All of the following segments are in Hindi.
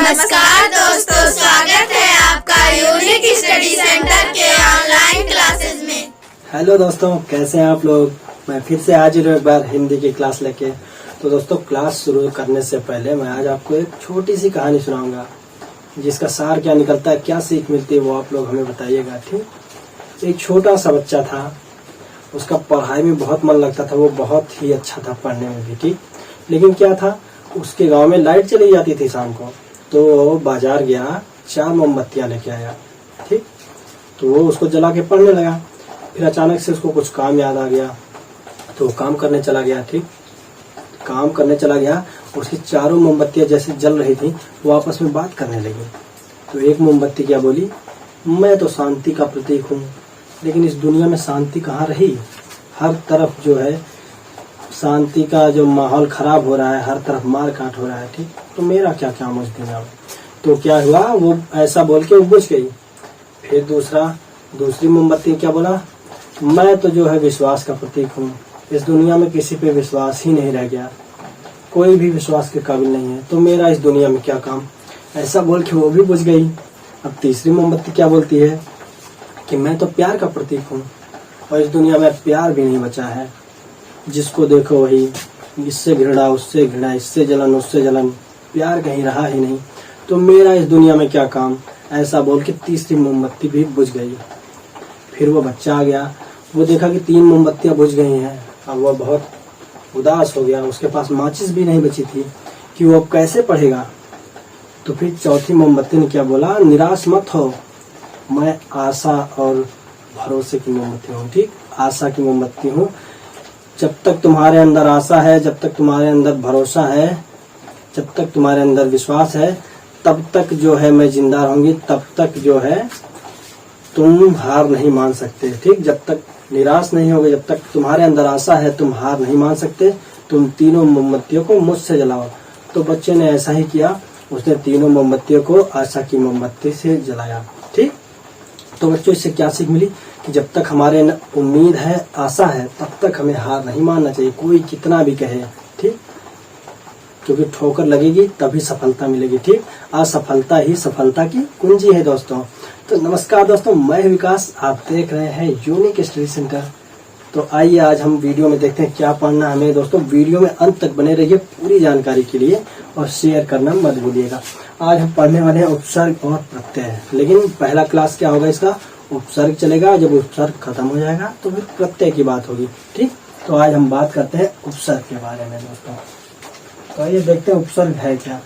नमस्कार दोस्तों, स्वागत है आपका यूनिक स्टडी सेंटर के ऑनलाइन क्लासेस में। हेलो दोस्तों, कैसे हैं आप लोग। मैं फिर से हाजिर हूँ एक बार हिंदी की क्लास लेके। तो दोस्तों, क्लास शुरू करने से पहले मैं आज आपको एक छोटी सी कहानी सुनाऊंगा, जिसका सार क्या निकलता है, क्या सीख मिलती है, वो आप लोग हमें बताइएगा। ठीक। एक छोटा सा बच्चा था, उसका पढ़ाई में बहुत मन लगता था, वो बहुत ही अच्छा था पढ़ने में भी। ठीक। लेकिन क्या था, उसके गांव में लाइट चली जाती थी शाम को, तो वो बाजार गया, 4 मोमबत्तियां लेके आया। ठीक। तो वो उसको जला के पढ़ने लगा। फिर अचानक से उसको कुछ काम याद आ गया, तो वो काम करने चला गया। ठीक। काम करने चला गया, उसकी 4 मोमबत्तियां जैसे जल रही थी, वो आपस में बात करने लगी। तो एक मोमबत्ती क्या बोली, मैं तो शांति का प्रतीक हूँ, लेकिन इस दुनिया में शांति कहाँ रही। हर तरफ जो है शांति का जो माहौल खराब हो रहा है, हर तरफ मार काट हो रहा है। ठीक। तो मेरा क्या काम उस दुनिया में। तो क्या हुआ, वो ऐसा बोल के वो बुझ गई। फिर दूसरी मोमबत्ती क्या बोला, मैं तो जो है विश्वास का प्रतीक हूँ, इस दुनिया में किसी पे विश्वास ही नहीं रह गया, कोई भी विश्वास के काबिल नहीं है, तो मेरा इस दुनिया में क्या काम। ऐसा बोल के वो भी बुझ गई। अब तीसरी मोमबत्ती क्या बोलती है कि मैं तो प्यार का प्रतीक हूँ, और इस दुनिया में प्यार भी नहीं बचा है, जिसको देखो वही, इससे घृणा उससे घृणा, इससे जलन उससे जलन, प्यार कहीं रहा ही नहीं, तो मेरा इस दुनिया में क्या काम। ऐसा बोल के तीसरी मोमबत्ती भी बुझ गई। फिर वो बच्चा आ गया, वो देखा कि 3 मोमबत्तियां बुझ गई हैं। अब वह बहुत उदास हो गया, उसके पास माचिस भी नहीं बची थी कि वो अब कैसे पढ़ेगा। तो फिर चौथी मोमबत्ती ने क्या बोला, निराश मत हो, मैं आशा और भरोसे की मोमबत्ती हूँ। ठीक। आशा की मोमबत्ती हूँ। जब तक तुम्हारे अंदर आशा है, जब तक तुम्हारे अंदर भरोसा है, जब तक तुम्हारे अंदर विश्वास है, तब तक जो है मैं जिंदा रहूंगी, तब तक जो है तुम हार नहीं मान सकते। ठीक। जब तक निराश नहीं होगे, जब तक तुम्हारे अंदर आशा है, तुम हार नहीं मान सकते, तुम तीनों मोमबत्तियों को मुझसे जलाओ। तो बच्चे ने ऐसा ही किया, उसने तीनों मोमबत्तियों को आशा की मोमबत्ती से जलाया। ठीक। तो बच्चों, इससे क्या सीख मिली कि जब तक हमारे उम्मीद है, आशा है, तब तक हमें हार नहीं मानना चाहिए, कोई कितना भी कहे। ठीक। क्योंकि ठोकर लगेगी तभी सफलता मिलेगी। ठीक। असफलता ही सफलता की कुंजी है दोस्तों। तो नमस्कार दोस्तों, मैं विकास, आप देख रहे हैं यूनिक स्टडी सेंटर। तो आइए आज हम वीडियो में देखते हैं क्या पढ़ना हमें। दोस्तों, वीडियो में अंत तक बने रहिए पूरी जानकारी के लिए, और शेयर करना मत भूलिएगा। आज हम पढ़ने वाले हैं उपसर्ग और प्रत्यय। लेकिन पहला क्लास क्या होगा इसका, उपसर्ग चलेगा। जब उपसर्ग खत्म हो जाएगा तो फिर प्रत्यय की बात होगी। ठीक। तो आज हम बात करते हैं उपसर्ग के बारे में दोस्तों। तो आइए देखते हैं उपसर्ग है क्या।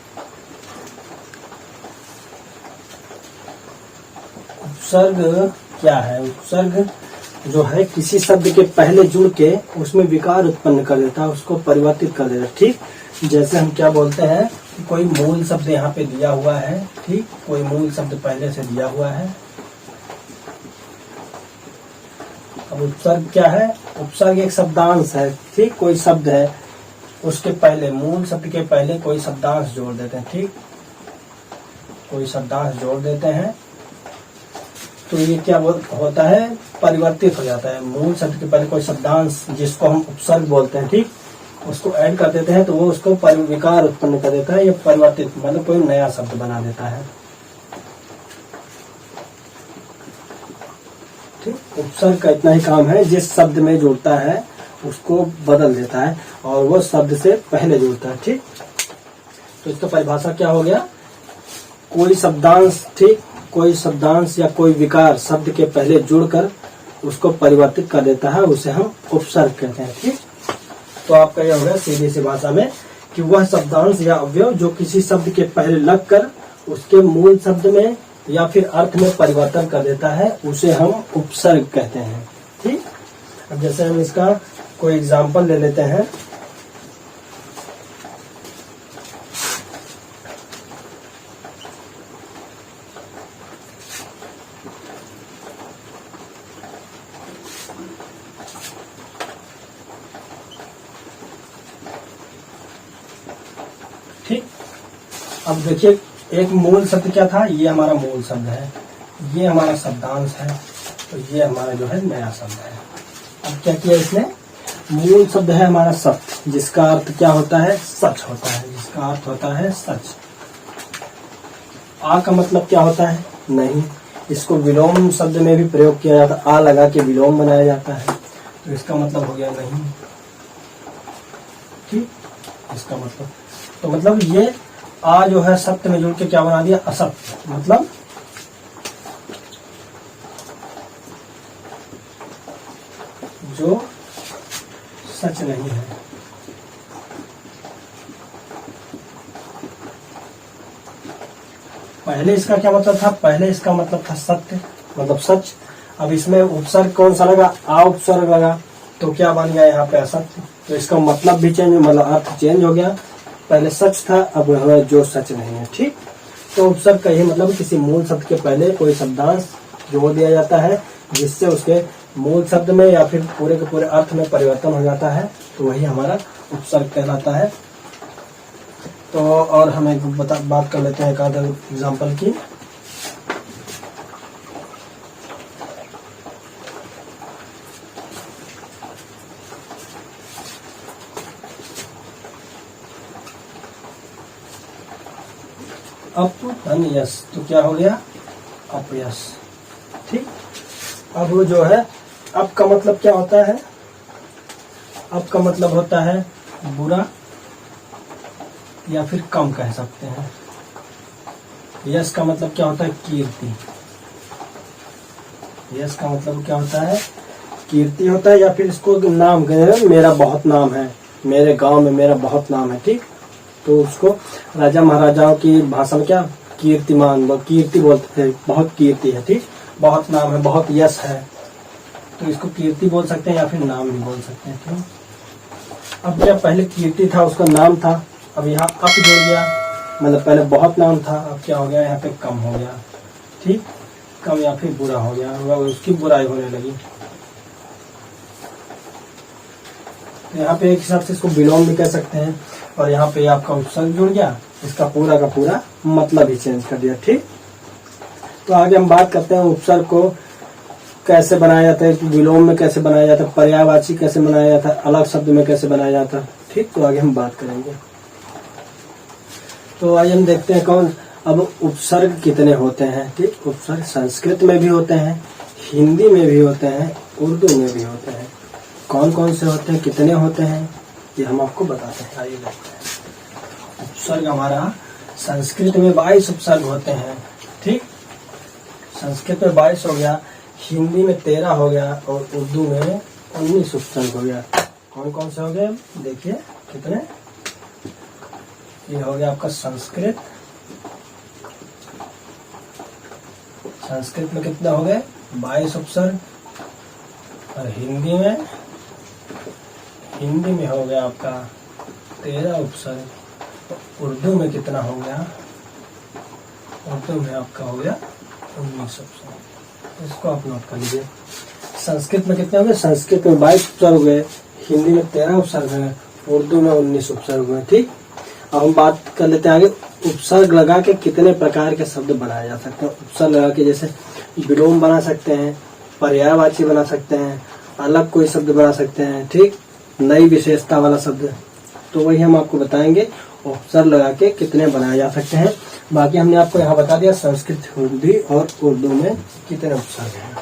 उपसर्ग क्या है। उपसर्ग जो है किसी शब्द के पहले जुड़ के उसमें विकार उत्पन्न कर देता है, उसको परिवर्तित कर देता है। ठीक। जैसे हम क्या बोलते हैं कि कोई मूल शब्द यहाँ पे दिया हुआ है। ठीक। कोई मूल शब्द पहले से दिया हुआ है। अब उपसर्ग क्या है, उपसर्ग एक शब्दांश है। ठीक। कोई शब्द है, उसके पहले, मूल शब्द के पहले कोई शब्दांश जोड़ देते हैं। ठीक। कोई शब्दांश जोड़ देते हैं तो ये क्या होता है, परिवर्तित हो जाता है। मूल शब्द के पहले कोई शब्दांश, जिसको हम उपसर्ग बोलते हैं, ठीक, उसको ऐड कर देते हैं तो वो उसको विकार उत्पन्न कर देता है। ये परिवर्तित मतलब कोई नया शब्द बना देता है। ठीक। उपसर्ग का इतना ही काम है, जिस शब्द में जुड़ता है उसको बदल देता है, और वो शब्द से पहले जुड़ता है। ठीक। तो इसका परिभाषा क्या हो गया, कोई शब्दांश, ठीक, कोई शब्दांश या कोई विकार शब्द के पहले जुड़कर उसको परिवर्तित कर देता है, उसे हम उपसर्ग कहते हैं। ठीक। तो आपका यह हो गया सीधी सी भाषा में कि वह शब्दांश या अवयव जो किसी शब्द के पहले लगकर उसके मूल शब्द में या फिर अर्थ में परिवर्तन कर देता है, उसे हम उपसर्ग कहते हैं। ठीक। अब जैसे हम इसका कोई एग्जाम्पल ले लेते हैं। ठीक। अब देखिए, एक मूल शब्द क्या था, ये हमारा मूल शब्द है, ये हमारा शब्दांश है, तो ये हमारा जो है नया शब्द है। अब क्या किया इसने, मूल शब्द है हमारा सत्य, जिसका अर्थ क्या होता है, सच होता है, जिसका अर्थ होता है सच। आ का मतलब क्या होता है? नहीं। इसको विलोम शब्द में भी प्रयोग किया जाता है, आ लगा के विलोम बनाया जाता है, तो इसका मतलब हो गया नहीं। ठीक, इसका मतलब, तो मतलब ये आ जो है सत्य में जुड़ के क्या बना दिया? असत्य, मतलब जो सच नहीं है। पहले इसका क्या मतलब था? पहले इसका मतलब था सत्य, मतलब सच। अब इसमें उपसर्ग कौन सा लगा? आ उपसर्ग लगा, तो क्या बन गया यहाँ पे? असत्य। तो इसका मतलब भी चेंज, मतलब अर्थ चेंज हो गया। पहले सच था, अब हमें जो सच नहीं है। ठीक, तो उपसर्ग का यही मतलब किसी मूल शब्द के पहले कोई शब्दांश जोड़ दिया जाता है, जिससे उसके मूल शब्द में या फिर पूरे के पूरे अर्थ में परिवर्तन हो जाता है, तो वही हमारा उपसर्ग कहलाता है। तो और हम एक बात कर लेते हैं एक आधा एग्जाम्पल की। अपयश, तो क्या हो गया? अपयश। ठीक, अब वो जो है, अब का मतलब क्या होता है? अब का मतलब होता है बुरा या फिर कम कह सकते हैं। यश का मतलब क्या होता है? कीर्ति। यश का मतलब क्या होता है? कीर्ति होता है, या फिर इसको नाम कहें, मेरा बहुत नाम है, मेरे गांव में मेरा बहुत नाम है। ठीक, तो उसको राजा महाराजाओं की भाषा में क्या? कीर्तिमान, कीर्ति बोलते थे, बहुत कीर्ति है। ठीक, बहुत नाम है, बहुत यश है, तो इसको कीर्ति बोल सकते हैं या फिर नाम भी बोल सकते हैं। ठीक, अब क्या पहले कीर्ति था, उसका नाम था, अब यहाँ अप जुड़ गया, मतलब पहले बहुत नाम था, अब क्या हो गया? यहाँ पे कम हो गया। ठीक, कम या फिर बुरा हो गया, उसकी बुराई होने लगी। यहाँ पे एक हिसाब से इसको विलोम भी कह सकते हैं, और यहाँ पे आपका उपसर्ग जुड़ गया, इसका पूरा का पूरा मतलब ही चेंज कर दिया। ठीक, तो आगे हम बात करते हैं उपसर्ग को कैसे बनाया जाता है, विलोम में कैसे बनाया जाता है, पर्यायवाची कैसे बनाया जाता है, अलग शब्द में कैसे बनाया जाता है। ठीक, तो आगे हम बात करेंगे। तो आइए हम देखते हैं कौन, अब उपसर्ग कितने होते हैं। ठीक, उपसर्ग संस्कृत में भी होते हैं, हिंदी में भी होते हैं, उर्दू में भी होते हैं। कौन कौन से होते हैं, कितने होते हैं, ये हम आपको बताते हैं। आइए देखते हैं। उपसर्ग हमारा संस्कृत में 22 उपसर्ग होते हैं। ठीक, संस्कृत में 22 हो गया, हिंदी में 13 हो गया, और उर्दू में 19 उपसर्ग हो गया। कौन कौन से हो गए? देखिए कितने। ये हो गया आपका संस्कृत। संस्कृत में कितना हो गए? 22 उपसर्ग। और हिंदी में हो गया आपका 13 उपसर्ग। उर्दू में कितना हो गया? उर्दू में आपका हो गया 19 उपसर्ग। इसको आप नोट कर लीजिए। संस्कृत में कितने हो गए? संस्कृत में 22 उपसर्ग हो गए, हिंदी में 13 उपसर्ग है, उर्दू में 19 उपसर्ग हुए। ठीक, अब हम बात कर लेते हैं आगे, उपसर्ग लगा के कितने प्रकार के शब्द बनाए जा सकते हैं। उपसर्ग लगा के जैसे विलोम बना सकते हैं, पर्यायवाची बना सकते हैं, अलग कोई शब्द बना सकते हैं। ठीक, नई विशेषता वाला शब्द, तो वही हम आपको बताएंगे उपसर्ग लगा के कितने बनाए जा सकते हैं। बाकी हमने आपको यहाँ बता दिया संस्कृत, हिंदी और उर्दू में कितने उपसर्ग हैं।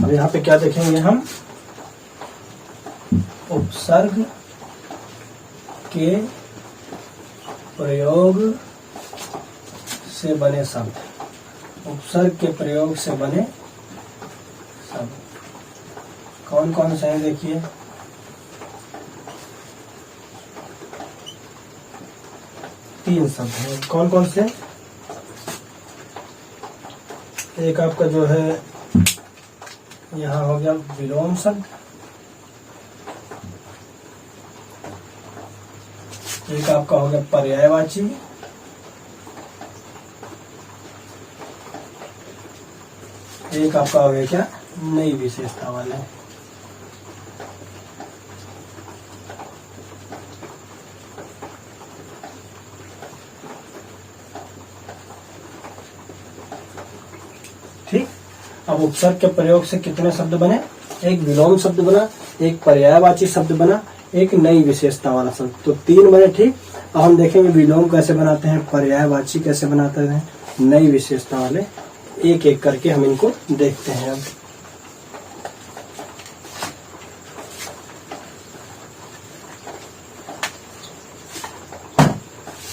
अब यहाँ पे क्या देखेंगे हम? उपसर्ग के प्रयोग से बने शब्द। उपसर्ग के प्रयोग से बने शब्द कौन कौन से हैं? देखिए, तीन शब्द हैं। कौन कौन से? एक आपका जो है यहाँ हो गया विलोम शब्द, एक आपका हो गया पर्यायवाची, एक आपका हो गया क्या? नई विशेषता वाले। ठीक, अब उपसर्ग के प्रयोग से कितने शब्द बने? एक विलोम शब्द बना, एक पर्यायवाची शब्द बना, एक नई विशेषता वाला शब्द, तो 3 बने। ठीक, अब हम देखेंगे विलोम कैसे बनाते हैं, पर्यायवाची कैसे बनाते हैं, नई विशेषता वाले, एक एक करके हम इनको देखते हैं।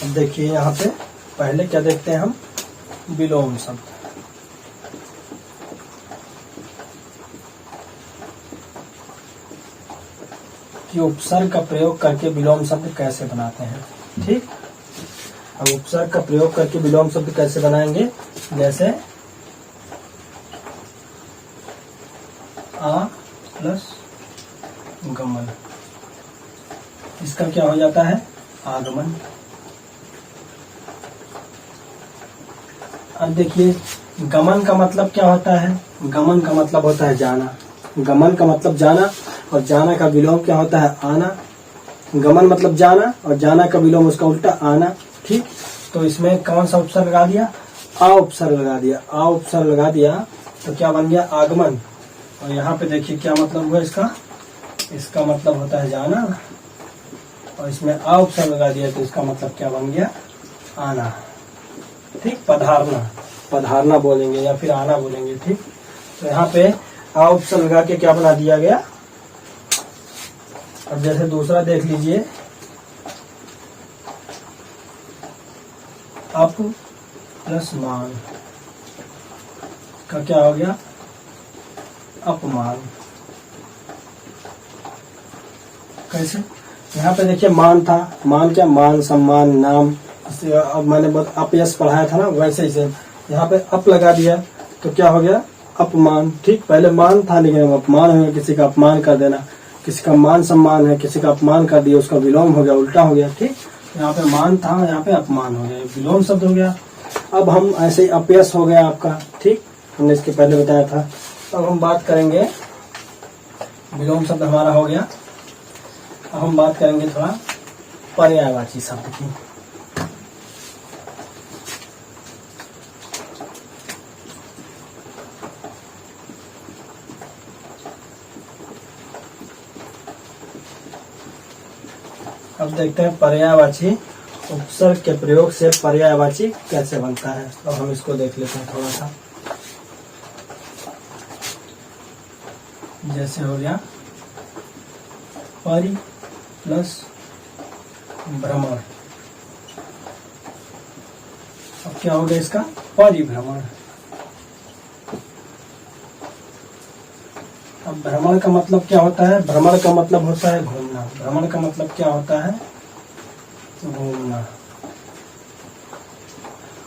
अब देखिए यहाँ पे पहले क्या देखते हैं हम, विलोम शब्द। कि उपसर्ग का प्रयोग करके विलोम शब्द कैसे बनाते हैं। ठीक, अब उपसर्ग का प्रयोग करके विलोम शब्द कैसे बनाएंगे, जैसे आ प्लस गमन, इसका क्या हो जाता है, आगमन। अब देखिए गमन का मतलब क्या होता है, गमन का मतलब होता है जाना, गमन का मतलब जाना, और जाना का विलोम क्या होता है, आना। गमन मतलब जाना और जाना का विलोम उसका उल्टा आना। ठीक, तो इसमें कौन सा उपसर्ग लगा दिया, आ उपसर्ग लगा दिया, आ उपसर्ग लगा दिया तो क्या बन गया, आगमन। और यहाँ पे देखिए क्या मतलब हुआ इसका, इसका मतलब होता है जाना, और इसमें आ उपसर्ग लगा दिया तो इसका मतलब क्या बन गया, आना। ठीक, पधारना, पधारना बोलेंगे या फिर आना बोलेंगे। ठीक, तो यहाँ पे आ उपसर्ग लगा के क्या बना दिया गया। अब जैसे दूसरा देख लीजिए, अप प्लस मान का क्या हो गया, अपमान। कैसे, यहाँ पे देखिए मान था, मान क्या, मान सम्मान नाम। अब मैंने बहुत अपयश पढ़ाया था ना, वैसे ही यहाँ पे अप लगा दिया तो क्या हो गया, अपमान। ठीक, पहले मान था लेकिन अपमान हो गया, किसी का अपमान कर देना, किसी का मान सम्मान है, किसी का अपमान कर दिया, उसका विलोम हो गया, उल्टा हो गया। ठीक, यहाँ पे मान था, यहाँ पे अपमान हो गया, विलोम शब्द हो गया। अब हम ऐसे ही अपयश हो गया आपका। ठीक, हमने इसके पहले बताया था। अब हम बात करेंगे, विलोम शब्द हमारा हो गया। अब हम बात करेंगे थोड़ा पर्यायवाची शब्द की। अब देखते हैं पर्यायवाची उपसर्ग के प्रयोग से पर्यायवाची कैसे बनता है। अब हम इसको देख लेते हैं थोड़ा सा। जैसे हो गया परि प्लस भ्रमण, अब क्या हो गया इसका, परिभ्रमण। अब भ्रमण का मतलब क्या होता है, भ्रमण का मतलब होता है घूमना, भ्रमण का मतलब क्या होता है, घूमना।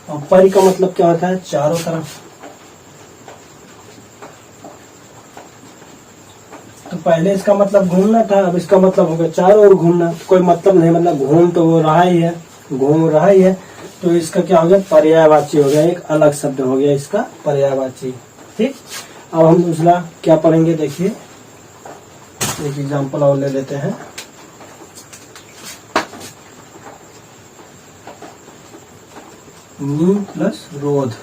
और परि का मतलब क्या होता है, चारों तरफ। तो पहले इसका मतलब घूमना था, अब इसका मतलब हो गया चारों ओर घूमना। कोई मतलब नहीं, मतलब घूम तो वो रहा ही है, घूम रहा ही है, तो इसका क्या हो गया, पर्यायवाची हो गया, एक अलग शब्द हो गया इसका पर्यायवाची। ठीक, अब हम दूसरा क्या पढ़ेंगे, देखिए एक एग्जांपल और ले लेते हैं। नी प्लस रोध,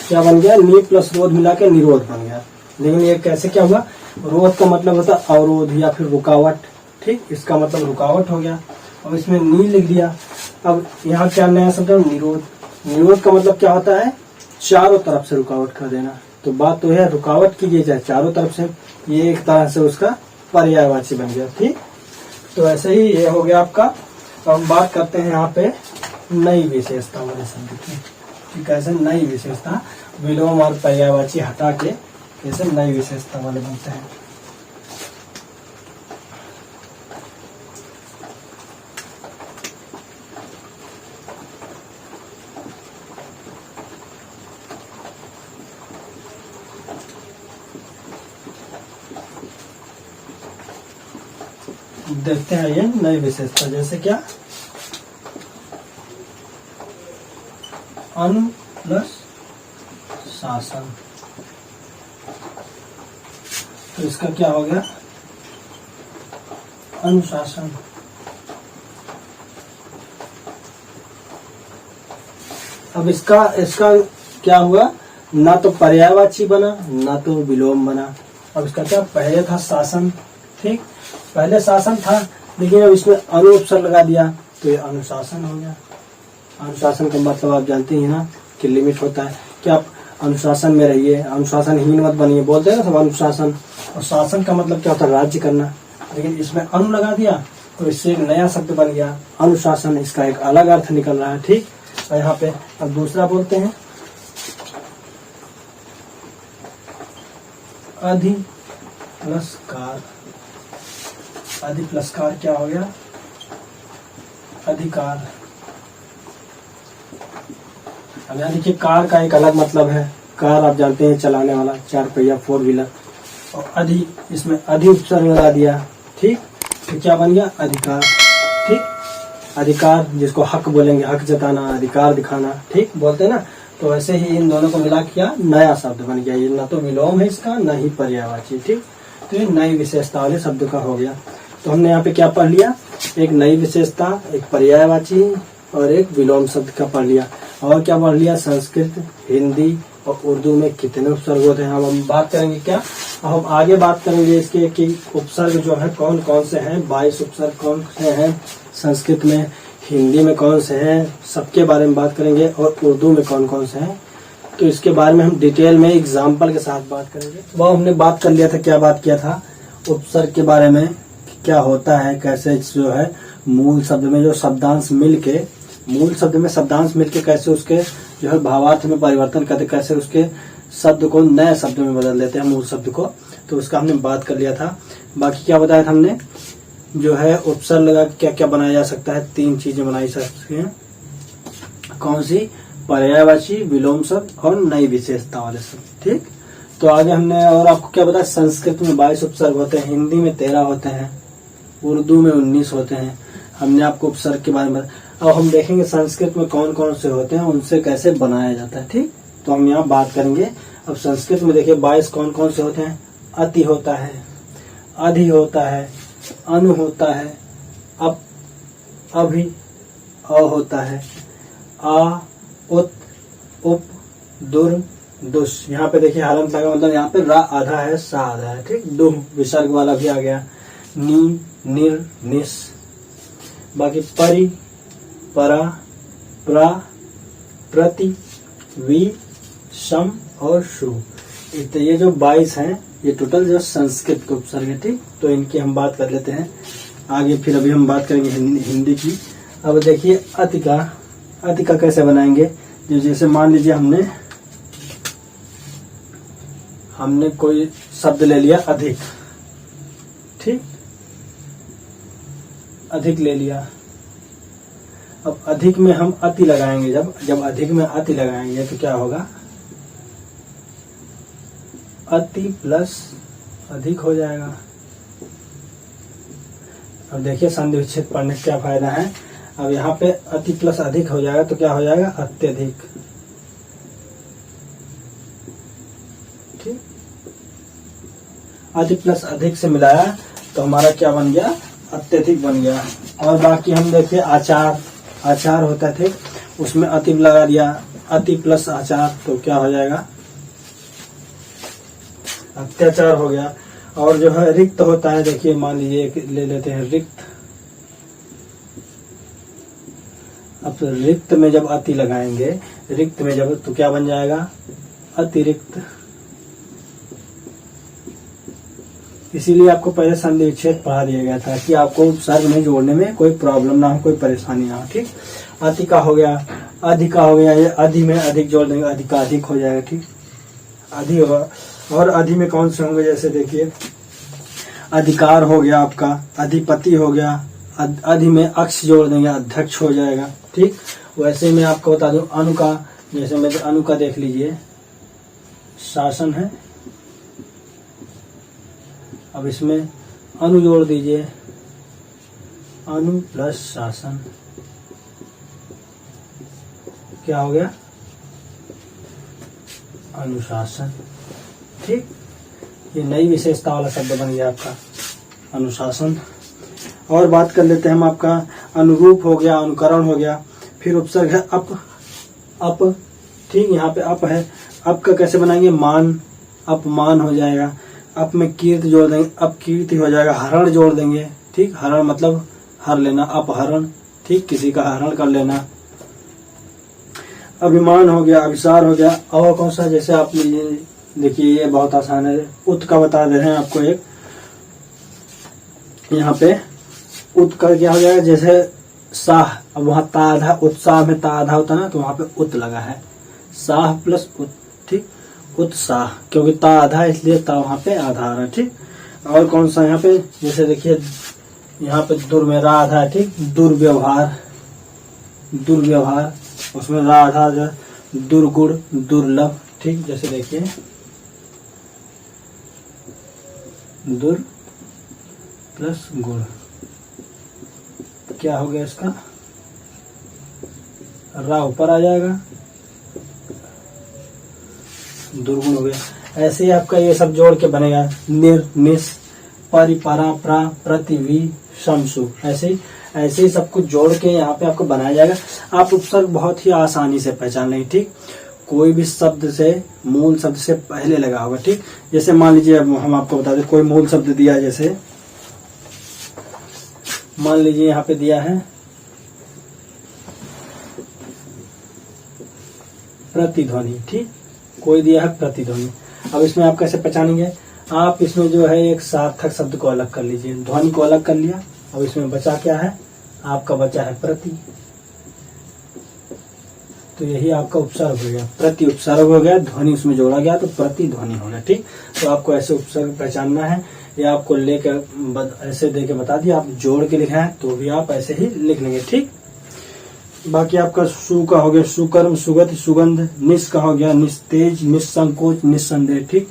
क्या बन गया, नी प्लस रोध मिला के निरोध बन गया। लेकिन ये कैसे क्या हुआ, रोध का मतलब होता है अवरोध या फिर रुकावट। ठीक, इसका मतलब रुकावट हो गया, और इसमें नी लिख दिया। अब यहाँ क्या नया शब्द है, निरोध। निरोध का मतलब क्या होता है, चारों तरफ से रुकावट कर देना। तो बात तो है, रुकावट कीजिए चाहे चारों तरफ से, ये एक तरह से उसका पर्यायवाची बन गया। ठीक, तो ऐसे ही ये हो गया आपका। तो हम बात करते हैं यहाँ पे नई विशेषता वाले शब्द की, कि कैसे नई विशेषता, विलोम और पर्यायवाची हटा के कैसे नई विशेषता वाले बनते हैं। देखते हैं ये नई विशेषता, जैसे क्या, अनु प्लस शासन। तो इसका क्या हो गया, अनुशासन। अब इसका क्या हुआ, ना तो पर्यायवाची बना ना तो विलोम बना। अब इसका क्या, पहले था शासन, ठीक, पहले शासन था, लेकिन अब इसमें अनु उपसर्ग लगा दिया तो ये अनुशासन हो गया। अनुशासन का मतलब आप जानते हैं ना कि लिमिट होता है कि आप अनुशासन में रहिए, अनुशासनहीन मत बनिए, बोलते हैं ना सब अनुशासन। और शासन का मतलब क्या होता है, राज्य करना, लेकिन इसमें अनु लगा दिया तो इससे एक नया शब्द बन गया अनुशासन, इसका एक अलग अर्थ निकल रहा है, ठीक। और यहाँ पे अब दूसरा बोलते हैं अधि प्लस कार। अधि प्लस कार क्या हो गया, अधिकार। अब यहाँ देखिए कार का एक अलग मतलब है, कार आप जानते हैं चलाने वाला, 4 पहिया 4 व्हीलर। और अधि, इसमें अधि उपसर्ग लगा दिया, ठीक, तो क्या बन गया, अधिकार, ठीक। अधिकार जिसको हक बोलेंगे, हक जताना, अधिकार दिखाना, ठीक बोलते हैं ना। तो वैसे ही इन दोनों को मिला किया नया शब्द बन गया, ये न तो विलोम है इसका, न ही पर्यायवाची, ठीक। तो ये नई विशेषता वाले शब्द का हो गया। तो हमने यहाँ पे क्या पढ़ लिया, एक नई विशेषता, एक पर्यायवाची और एक विलोम शब्द का पढ़ लिया। और क्या पढ़ लिया, संस्कृत, हिंदी और उर्दू में कितने उपसर्ग होते हैं। अब हम बात करेंगे क्या, हम आगे बात करेंगे इसके कि उपसर्ग जो है कौन कौन से हैं, 22 उपसर्ग कौन से हैं संस्कृत में, हिंदी में कौन से हैं, सबके बारे में बात करेंगे, और उर्दू में कौन कौन से हैं। तो इसके बारे में हम डिटेल में एग्जाम्पल के साथ बात करेंगे। वो हमने बात कर लिया था, क्या बात किया था, उपसर्ग के बारे में, क्या होता है, कैसे जो है मूल शब्द में जो शब्दांश मिलके, मूल शब्द में शब्दांश मिलके कैसे उसके जो है भावार्थ में परिवर्तन करते, कैसे उसके शब्द को नए शब्द में बदल देते हैं मूल शब्द को। तो उसका हमने बात कर लिया था। बाकी क्या बताया था हमने, जो है उपसर्ग लगा क्या क्या बनाया जा सकता है, 3 चीजें बनाई जा सकती हैं। कौन सी, पर्यायवाची, विलोम शब्द और नई विशेषता वाले शब्द, ठीक। तो आगे हमने और आपको क्या बताया, संस्कृत में 22 उपसर्ग होते हैं, हिंदी में 13 होते हैं, उर्दू में 19 होते हैं। हमने आपको उपसर्ग के बारे में, अब हम देखेंगे संस्कृत में कौन कौन से होते हैं, उनसे कैसे बनाया जाता है, ठीक। तो हम यहाँ बात करेंगे। अब संस्कृत में देखिए 22 कौन कौन से होते हैं, अति होता है, अधि होता है, अनु होता है, अप, अभि, अ होता है, आ, उत, उप, दुर, दुष। यहाँ पे देखिए हलंत लगा, मतलब यहाँ पे रा आधा है, सा आधा है, ठीक। दुह विसर्ग वाला भी आ गया, नी, निर, निस। बाकी परि, परा, प्रा, प्रति, वि, सम और शु। तो ये जो 22 हैं, ये टोटल जो संस्कृत के उपसर्ग है, ठीक। तो इनकी हम बात कर लेते हैं आगे, फिर अभी हम बात करेंगे हिंदी की। अब देखिए अति का कैसे बनाएंगे, जो जैसे मान लीजिए हमने कोई शब्द ले लिया अधिक, ठीक, अधिक ले लिया। अब अधिक में हम अति लगाएंगे, जब अधिक में अति लगाएंगे तो क्या होगा, अति प्लस अधिक हो जाएगा। अब देखिए संधि विच्छेद पढ़ने का क्या फायदा है। अब यहाँ पे अति प्लस अधिक हो जाएगा तो क्या हो जाएगा, अत्यधिक, ठीक। अति प्लस अधिक से मिलाया तो हमारा क्या बन गया, अत्यधिक बन गया। और बाकी हम देखिए आचार होता है, ठीक, उसमें अति लगा दिया, अति प्लस आचार तो क्या हो जाएगा, अत्याचार हो गया। और जो है रिक्त होता है, देखिए मान लीजिए ले लेते हैं रिक्त। अब तो रिक्त में जब अति लगाएंगे, रिक्त में जब, तो क्या बन जाएगा, अतिरिक्त। इसीलिए आपको पहले संधि विच्छेद पढ़ा दिया गया था कि आपको उपसर्ग में जोड़ने में कोई प्रॉब्लम ना हो, कोई परेशानी ना हो, ठीक। अति का हो गया, अधि का हो गया, ये अधि में अधिक जोड़ देंगे, अधिकाधिक हो जाएगा, ठीक, अधि होगा। और अधि में कौन से होंगे, जैसे देखिए अधिकार हो गया आपका, अधिपति हो गया, अधि में अक्ष जोड़ देंगे, अध्यक्ष हो जाएगा, ठीक। वैसे मैं आपको बता दूं अनु का, जैसे मैं अनु का देख लीजिए, शासन है, अब इसमें अनु जोड़ दीजिए, अनु प्लस शासन, क्या हो गया, अनुशासन, ठीक। ये नई विशेषता वाला शब्द बन गया आपका अनुशासन। और बात कर लेते हैं हम, आपका अनुरूप हो गया, अनुकरण हो गया। फिर उपसर्ग है अप, ठीक, यहाँ पे अप है, अप का कैसे बनाएंगे, मान, अपमान हो जाएगा। अप में कीर्त जोड़ देंगे, अब कीर्ति हो जाएगा, हरण जोड़ देंगे। ठीक, हरण मतलब हर लेना, अपहरण। ठीक, किसी का हरण कर लेना। अभिमान हो गया, अभिसार हो गया। और कौन सा, जैसे आप लीजिए, देखिए ये बहुत आसान है, उत का बता दे रहे हैं आपको। एक यहाँ पे उत का क्या हो जाएगा, जैसे साह, अब वहां ता आधा, उत्साह में ता आधा होता ना, तो वहां पे उत लगा है, साह प्लस उत। ठीक, उत्साह, क्योंकि ता आधा है इसलिए ता वहां पे आधा आ रहा है। ठीक, और कौन सा यहाँ पे, जैसे देखिए यहाँ पे दुर में रा आधा है। ठीक, दुर्व्यवहार, दुर्व्यवहार, उसमें रा आधा है, दुर्गुण, दुर्लभ। ठीक, जैसे देखिए दुर प्लस गुण, क्या हो गया इसका, रा ऊपर आ जाएगा, दुर्गुण हो गया। ऐसे ही आपका ये सब जोड़ के बनेगा, निर, निस, परि, परा, प्रा, प्रति, वी, शमसु। ऐसे ही सब कुछ जोड़ के यहाँ पे आपको बनाया जाएगा। आप उपसर्ग बहुत ही आसानी से पहचान लेंगे। ठीक, कोई भी शब्द से, मूल शब्द से पहले लगा होगा। ठीक, जैसे मान लीजिए हम आपको बता दें, कोई मूल शब्द दिया, जैसे मान लीजिए यहाँ पे दिया है प्रतिध्वनि। ठीक, कोई दिया है प्रतिध्वनि। अब इसमें आप कैसे पहचानेंगे, आप इसमें जो है एक सार्थक शब्द को अलग कर लीजिए, ध्वनि को अलग कर लिया। अब इसमें बचा क्या है, आपका बचा है प्रति, तो यही आपका उपसर्ग हो गया, प्रति उपसर्ग हो गया, ध्वनि उसमें जोड़ा गया तो प्रति ध्वनि हो गया। ठीक, तो आपको ऐसे उपसर्ग पहचानना है, या आपको लेकर ऐसे दे के बता दिया, आप जोड़ के लिखा है तो भी आप ऐसे ही लिख लेंगे। ठीक, बाकी आपका सु का हो गया सुकर्म, सुगति, सुगंध, निस का हो गया निस्तेज, निस्संकोच, निस्संदेह। ठीक,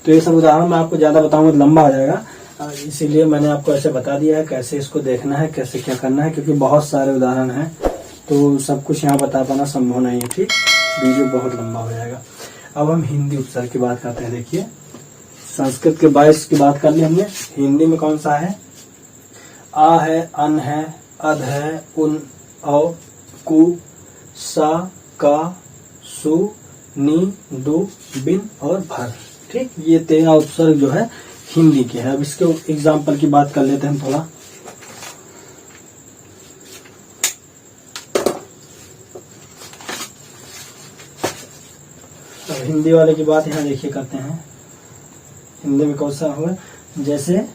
तो ये सब उदाहरण मैं आपको ज्यादा बताऊंगा तो लंबा हो जाएगा, इसीलिए मैंने आपको ऐसे बता दिया है कैसे इसको देखना है, कैसे क्या करना है, क्योंकि बहुत सारे उदाहरण हैं तो सब कुछ यहाँ बता पाना संभव नहीं है। ठीक, वीडियो बहुत लंबा हो जाएगा। अब हम हिंदी उपसर्ग की बात करते हैं। देखिए, संस्कृत के 22 की बात कर ली हमने, हिंदी में कौन सा है, आ है, अन है, अध है, उन, औ, कु, सा, का, सु, नी, दु, बिन और भर। ठीक, ये 13 उपसर्ग जो है हिंदी के है। अब इसके एग्जाम्पल की बात कर लेते हैं थोड़ा। अब हिंदी वाले की बात यहाँ देखिए करते हैं। हिंदी में कौन सा हुआ, जैसे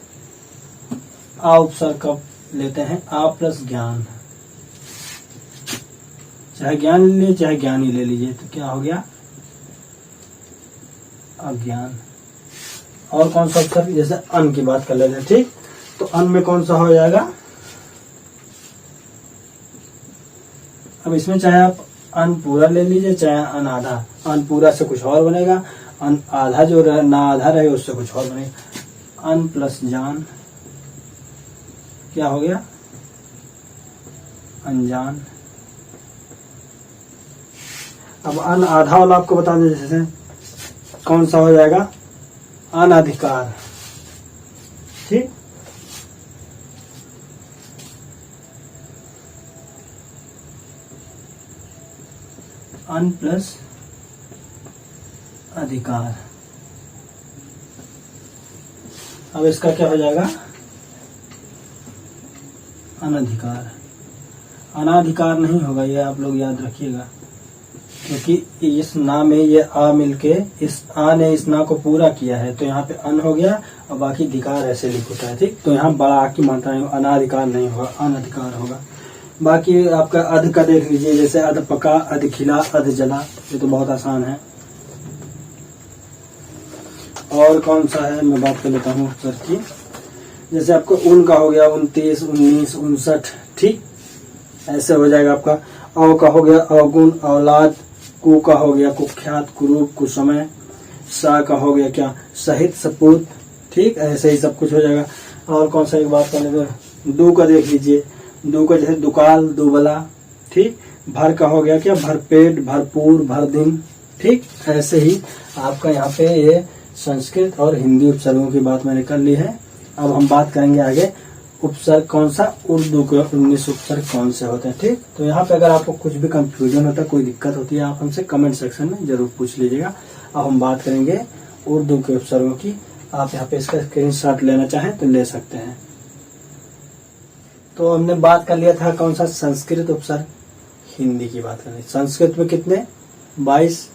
आ उपसर्ग कब लेते हैं, आ प्लस ज्ञान, चाहे ज्ञान ले लीजिए चाहे ज्ञानी ले लीजिए, तो क्या हो गया, अज्ञान। और कौन सा उपसर्ग, जैसे अन की बात कर लेते हैं। ठीक, तो अन में कौन सा हो जाएगा, अब इसमें चाहे आप अन पूरा ले लीजिए चाहे अन आधा, अन पूरा से कुछ और बनेगा, अन आधा जो ना आधा रहे उससे कुछ और बनेगा। अन प्लस जान, क्या हो गया, अनजान। अब अन आधा वाला आपको बता दें, जैसे कौन सा हो जाएगा, अनधिकार। ठीक, अन प्लस अधिकार। अब इसका क्या हो जाएगा, अनधिकार। अनाधिकार नहीं होगा, ये आप लोग याद रखिएगा, क्योंकि इस ना में ये आ मिलके इस आ ने इस ना को पूरा किया है, तो यहाँ पे अन हो गया और बाकी अधिकार ऐसे लिख होता है। ठीक, तो यहाँ बड़ा आ की मात्रा नहीं, अनाधिकार नहीं होगा, अनधिकार होगा। बाकी आपका अध का देख लीजिए, जैसे अध पका, अध खिला, अध जला, ये तो बहुत आसान है। और कौन सा है, मैं बात कर लेता हूँ सर की, जैसे आपको उन का हो गया 29, 19, 59। ठीक, ऐसे हो जाएगा आपका। औ का हो गया अवगुण, औलाद। कु का हो गया कुख्यात, कुरूप, कुसमय। सा का हो गया क्या, सहित, सपूत। ठीक, ऐसे ही सब कुछ हो जाएगा। और कौन सा एक बात कर लेते, दू का देख लीजिए, दू का जैसे दुकाल, दुबला। ठीक, भर का हो गया क्या, भरपेट, भरपूर, भर दिन। ठीक, ऐसे ही आपका यहाँ पे ये संस्कृत और हिंदी उपसर्गों की बात मैंने कर ली है। अब हम बात करेंगे आगे उपसर्ग कौन सा, उर्दू के 19 उपसर्ग कौन से होते हैं। ठीक, तो यहाँ पे अगर आपको कुछ भी कंफ्यूजन होता है, कोई दिक्कत होती है, आप हमसे कमेंट सेक्शन में जरूर पूछ लीजिएगा। अब हम बात करेंगे उर्दू के उपसर्गों की। आप यहाँ पे इसका स्क्रीनशॉट लेना चाहें तो ले सकते हैं। तो हमने बात कर लिया था कौन सा, संस्कृत उपसर्ग। हिंदी की बात करें, संस्कृत में कितने 22,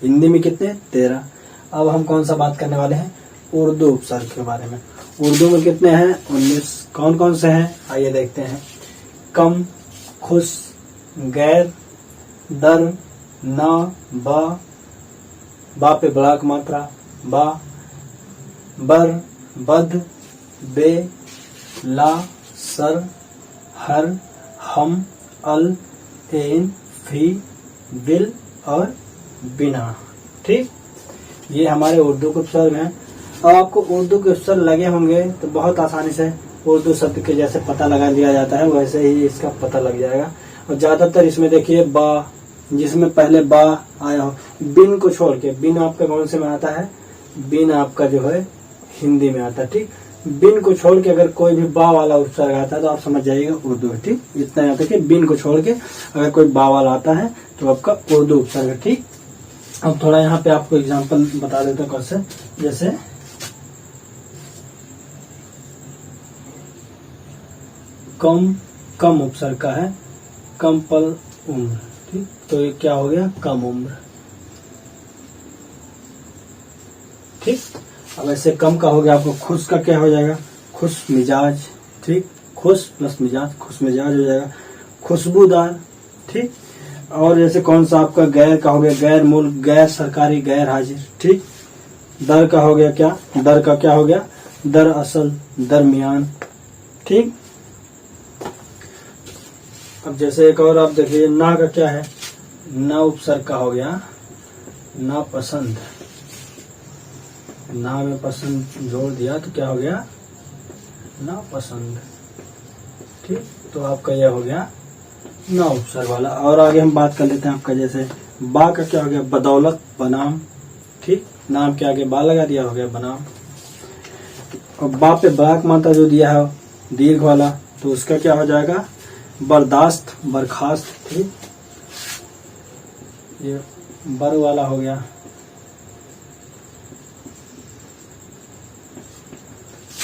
हिंदी में कितने 13। अब हम कौन सा बात करने वाले हैं, उर्दू उपसर्ग के बारे में। उर्दू में कितने हैं 19। कौन कौन से हैं आइए देखते हैं। कम, खुश, गैर, दर, ना, बा पे बड़ा की मात्रा, बा, बर, बद, बे, ला, सर, हर, हम, अल, एन, फी, बिल और बिना। ठीक, ये हमारे उर्दू के उपसर्ग हैं। अब आपको उर्दू के उपसर्ग लगे होंगे तो बहुत आसानी से उर्दू शब्द के जैसे पता लगा लिया जाता है वैसे ही इसका पता लग जाएगा। और ज्यादातर इसमें देखिए बा, जिसमें पहले बा आया हो, बिन को छोड़ के, बिन आपका कौन से में आता है, बिन आपका जो है हिंदी में आता है। ठीक, बिन को छोड़ के अगर कोई भी बा वाला उपसर्ग आता है तो आप समझ जाइएगा उर्दू है। ठीक, इतना याद रखिए, बिन को छोड़ के अगर कोई बा वाला आता है तो आपका उर्दू उपसर्ग है। ठीक, अब थोड़ा यहाँ पे आपको एग्जांपल बता देता हूँ कैसे। जैसे कम, कम उपसर्ग का है, कम पल उम्र। ठीक, तो ये क्या हो गया, कम उम्र। ठीक, अब ऐसे कम का हो गया आपको खुश का क्या हो जाएगा, खुश मिजाज। ठीक, खुश प्लस मिजाज, खुश मिजाज हो जाएगा, खुशबूदार। ठीक, और जैसे कौन सा आपका गैर का हो गया, गैर मुल्क, गैर सरकारी, गैर हाजिर। ठीक, दर का हो गया क्या, दर का क्या हो गया, दर असल, दरमियान। ठीक, अब जैसे एक और आप देखिए, ना का क्या है, ना उपसर्ग का हो गया, ना पसंद। ना में पसंद जोड़ दिया तो क्या हो गया, ना पसंद। ठीक, तो आपका यह हो गया ना उपसर्ग वाला। और आगे हम बात कर लेते हैं आपका, जैसे बा का क्या हो गया, बदौलत, बनाम। ठीक, नाम के आगे बा लगा दिया, हो गया बनाम। और बा पे बड़ा की मात्रा जो दिया है दीर्घ वाला, तो उसका क्या हो जाएगा, बर्दाश्त, बर्खास्त। ठीक, ये बर वाला हो गया,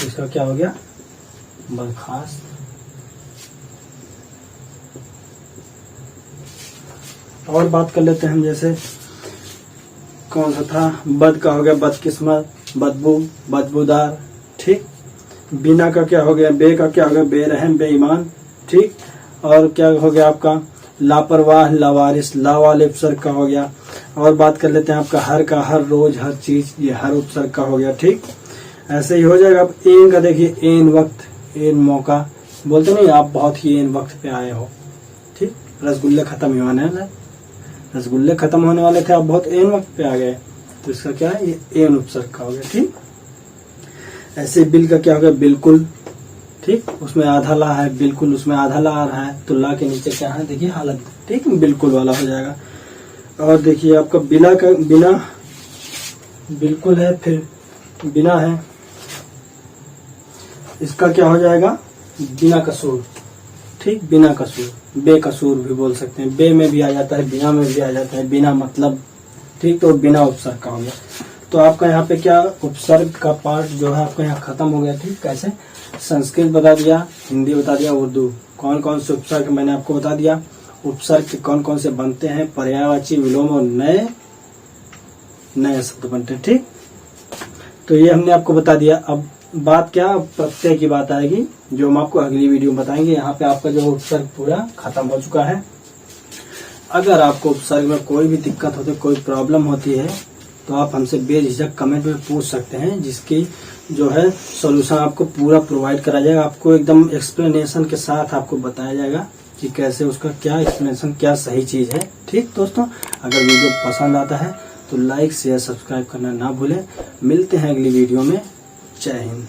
इसका क्या हो गया, बर्खास्त। और बात कर लेते हैं हम, जैसे कौन सा था, बद का हो गया बदकिस्मत, बदबू, बदबूदार। ठीक, बिना का क्या हो गया, बे का क्या हो गया, बेरहम, बेईमान। ठीक, और क्या हो गया आपका, लापरवाह, लावारिस, ला वाले उपसर्ग का हो गया। और बात कर लेते हैं आपका हर का, हर रोज, हर चीज, ये हर उपसर्ग का हो गया। ठीक, ऐसे ही हो जाएगा। अब एन का देखिए, एन वक्त, एन मौका, बोलते नहीं आप बहुत ही एन वक्त पे आए हो। ठीक, रसगुल्ले खत्म ही होने वाले, रसगुल्ले खत्म होने वाले थे, आप बहुत एन वक्त पे आ गए, तो इसका क्या है, ये एन उपसर्ग का हो गया। ठीक, ऐसे बिल का क्या हो गया, बिल्कुल। ठीक, उसमें आधा ला है, बिल्कुल उसमें आधा ला आ रहा है, तो ला के नीचे क्या है देखिए, हालत। ठीक, बिल्कुल वाला हो जाएगा। और देखिए आपका बिला का, बिना बिल्कुल है, फिर बिना है, इसका क्या हो जाएगा, बिना कसूर। ठीक, बिना कसूर, बेकसूर भी बोल सकते हैं, बे में भी आ जाता है, बिना में भी आ जाता है, बिना मतलब। ठीक, तो बिना उपसर्ग का हो गया। तो आपका यहाँ पे क्या, उपसर्ग का पार्ट जो है आपका यहाँ खत्म हो गया। ठीक, कैसे, संस्कृत बता दिया, हिंदी बता दिया, उर्दू, कौन कौन से उपसर्ग मैंने आपको बता दिया, उपसर्ग के कौन कौन से बनते हैं, पर्यायवाची, विलोम और नए नए शब्द बनते हैं। ठीक, तो ये हमने आपको बता दिया। अब बात क्या, प्रत्यय की बात आएगी जो हम आपको अगली वीडियो में बताएंगे। यहाँ पे आपका जो उपसर्ग पूरा खत्म हो चुका है। अगर आपको उपसर्ग में कोई भी दिक्कत होती है, कोई प्रॉब्लम होती है, तो आप हमसे बेझिझक कमेंट में पूछ सकते हैं, जिसकी जो है सॉल्यूशन आपको पूरा प्रोवाइड करा जाएगा। आपको एकदम एक्सप्लेनेशन के साथ आपको बताया जाएगा कि कैसे उसका क्या एक्सप्लेनेशन, क्या सही चीज है। ठीक दोस्तों, अगर वीडियो पसंद आता है तो लाइक, शेयर, सब्सक्राइब करना ना भूलें। मिलते हैं अगली वीडियो में। जय हिंद।